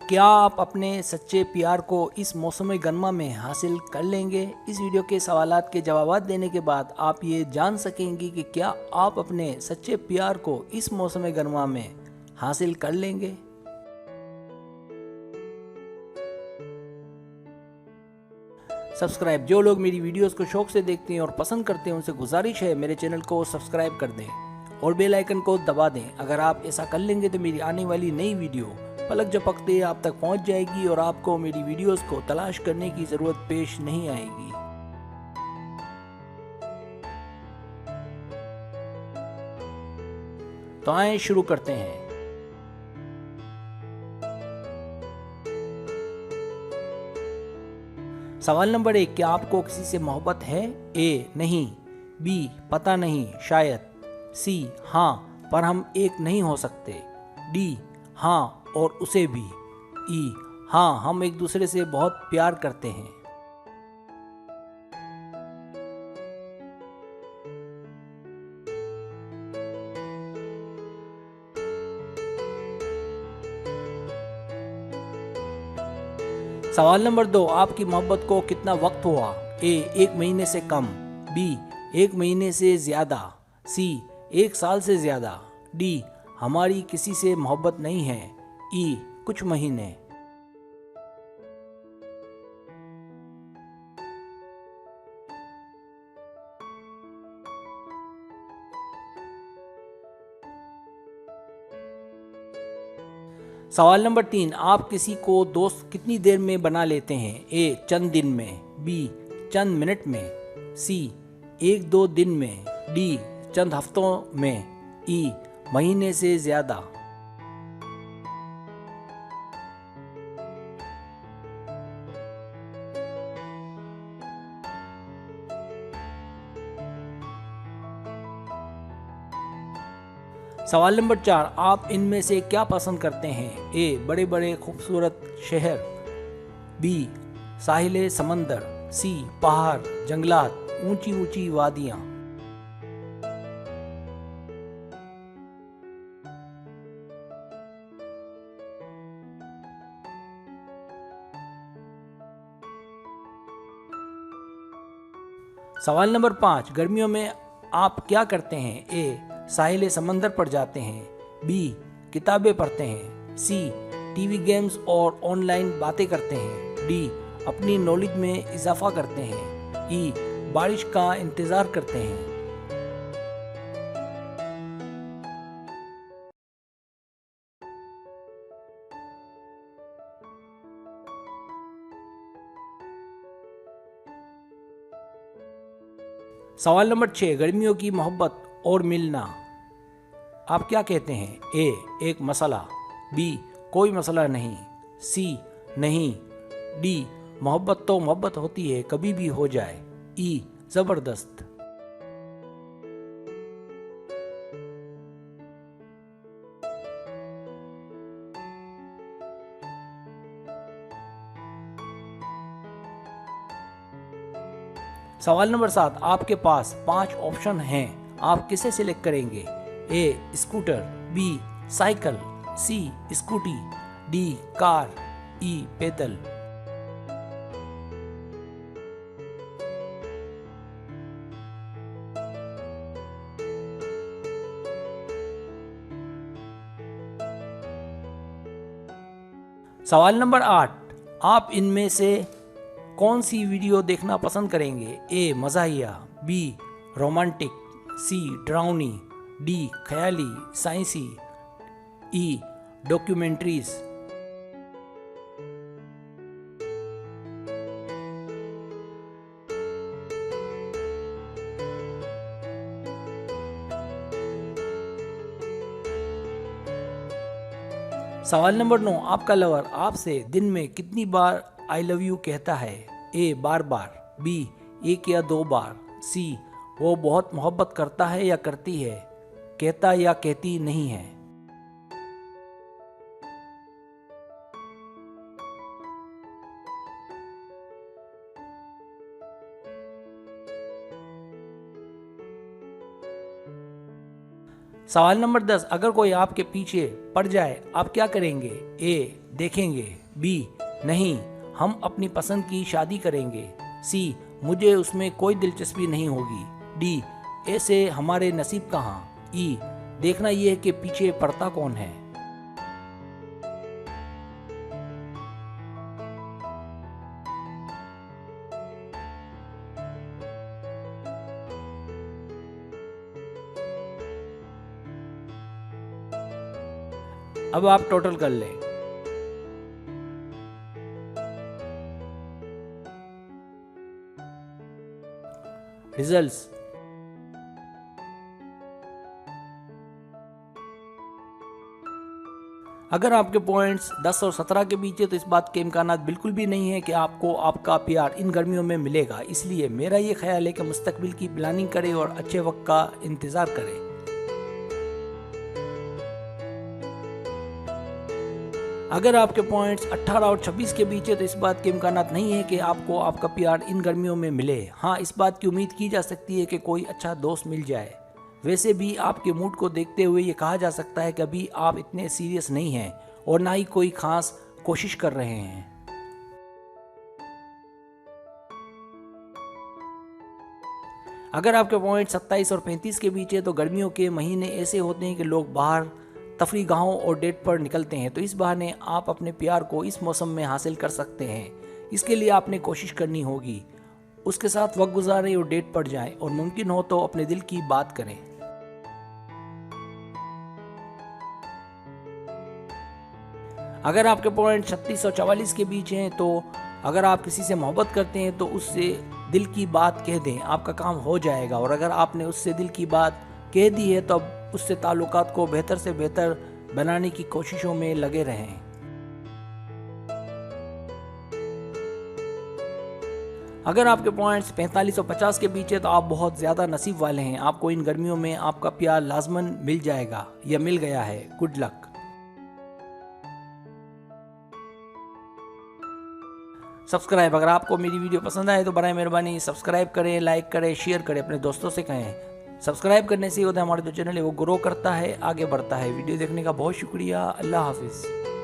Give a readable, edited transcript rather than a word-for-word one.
क्या आप अपने सच्चे प्यार को इस मौसम गर्मा में हासिल कर लेंगे? इस वीडियो के सवालात के जवाब देने के बाद आप ये जान सकेंगे कि क्या आप अपने सच्चे प्यार को इस मौसम गर्मा में हासिल कर लेंगे। सब्सक्राइब, जो लोग मेरी वीडियोस को शौक से देखते हैं और पसंद करते हैं उनसे गुजारिश है मेरे चैनल को सब्सक्राइब कर दें और बेल आइकन को दबा दें। अगर आप ऐसा कर लेंगे तो मेरी आने वाली नई वीडियो पलक झपकते आप तक पहुंच जाएगी और आपको मेरी वीडियोस को तलाश करने की जरूरत पेश नहीं आएगी। तो आइए शुरू करते हैं। सवाल नंबर 1, क्या आपको किसी से मोहब्बत है? ए नहीं, बी पता नहीं शायद, सी हाँ पर हम एक नहीं हो सकते, डी हाँ और उसे भी, ई हाँ हम एक दूसरे से बहुत प्यार करते हैं। सवाल नंबर 2, आपकी मोहब्बत को कितना वक्त हुआ? ए 1 महीने से कम, बी 1 महीने से ज्यादा, सी 1 साल से ज्यादा, डी हमारी किसी से मोहब्बत नहीं है, ई कुछ महीने। सवाल नंबर 3, आप किसी को दोस्त कितनी देर में बना लेते हैं? ए चंद दिन में, बी चंद मिनट में, सी 1-2 दिन में, डी चंद हफ्तों में, ई महीने से ज्यादा। सवाल नंबर 4, आप इनमें से क्या पसंद करते हैं? ए बड़े बड़े खूबसूरत शहर, बी साहिल समंदर, सी पहाड़ जंगलात ऊंची ऊंची वादियां। सवाल नंबर 5, गर्मियों में आप क्या करते हैं? ए साहिल समंदर पर जाते हैं, बी किताबें पढ़ते हैं, सी टीवी गेम्स और ऑनलाइन बातें करते हैं, डी अपनी नॉलेज में इजाफा करते हैं, ई बारिश का इंतज़ार करते हैं। सवाल नंबर 6, गर्मियों की मोहब्बत और मिलना आप क्या कहते हैं? ए एक मसला, बी कोई मसला नहीं, सी नहीं, डी मोहब्बत तो मोहब्बत होती है कभी भी हो जाए, ई जबरदस्त। सवाल नंबर 7, आपके पास 5 ऑप्शन हैं, आप किसे सिलेक्ट करेंगे? ए स्कूटर, बी साइकिल, सी स्कूटी, डी कार, ई पैदल। सवाल नंबर 8, आप इनमें से कौन सी वीडियो देखना पसंद करेंगे? ए मज़ाहिया, बी रोमांटिक, सी डरावनी, डी ख्याली साइंसी, ई डॉक्यूमेंट्रीज। सवाल नंबर 9, आपका लवर आपसे दिन में कितनी बार आई लव यू कहता है? ए बार बार, बी 1 या 2 बार, सी वो बहुत मोहब्बत करता है या करती है, कहता या कहती नहीं है। सवाल नंबर 10, अगर कोई आपके पीछे पड़ जाए आप क्या करेंगे? ए देखेंगे। बी, नहीं, हम अपनी पसंद की शादी करेंगे। सी, मुझे उसमें कोई दिलचस्पी नहीं होगी। डी, ऐसे हमारे नसीब कहाँ। ई, देखना यह है कि पीछे पड़ता कौन है। अब आप टोटल कर लें। रिजल्ट्स। अगर आपके पॉइंट्स 10 और 17 के बीच है तो इस बात के इम्कानात बिल्कुल भी नहीं है कि आपको आपका प्यार इन गर्मियों में मिलेगा। इसलिए मेरा ये ख्याल है कि मुस्तकबिल की प्लानिंग करें और अच्छे वक्त का इंतज़ार करें। अगर आपके पॉइंट्स 18 और 26 के बीच है तो इस बात के इम्कानात नहीं है कि आपको आपका प्यार इन गर्मियों में मिले। हाँ, इस बात की उम्मीद की जा सकती है कि कोई अच्छा दोस्त मिल जाए। वैसे भी आपके मूड को देखते हुए ये कहा जा सकता है कि अभी आप इतने सीरियस नहीं हैं और ना ही कोई खास कोशिश कर रहे हैं। अगर आपके पॉइंट 27 और 35 के बीच है तो गर्मियों के महीने ऐसे होते हैं कि लोग बाहर तफरी गाहों और डेट पर निकलते हैं, तो इस बहाने आप अपने प्यार को इस मौसम में हासिल कर सकते हैं। इसके लिए आपने कोशिश करनी होगी, उसके साथ वक्त गुजारें और डेट पर जाएं और मुमकिन हो तो अपने दिल की बात करें। अगर आपके पॉइंट 36 और 44 के बीच हैं तो अगर आप किसी से मोहब्बत करते हैं तो उससे दिल की बात कह दें, आपका काम हो जाएगा। और अगर आपने उससे दिल की बात कह दी है तो अब उससे ताल्लुकात को बेहतर से बेहतर बनाने की कोशिशों में लगे रहें। अगर आपके पॉइंट्स 45 और 50 के बीच है तो आप बहुत ज़्यादा नसीब वाले हैं। आपको इन गर्मियों में आपका प्यार लाजमन मिल जाएगा या मिल गया है। Good luck. सब्सक्राइब, अगर आपको मेरी वीडियो पसंद आए तो बराए मेहरबानी सब्सक्राइब करें, लाइक करें, शेयर करें, अपने दोस्तों से कहें। सब्सक्राइब करने से होता है हमारा जो चैनल है वो ग्रो करता है, आगे बढ़ता है। वीडियो देखने का बहुत शुक्रिया। अल्लाह हाफिज़।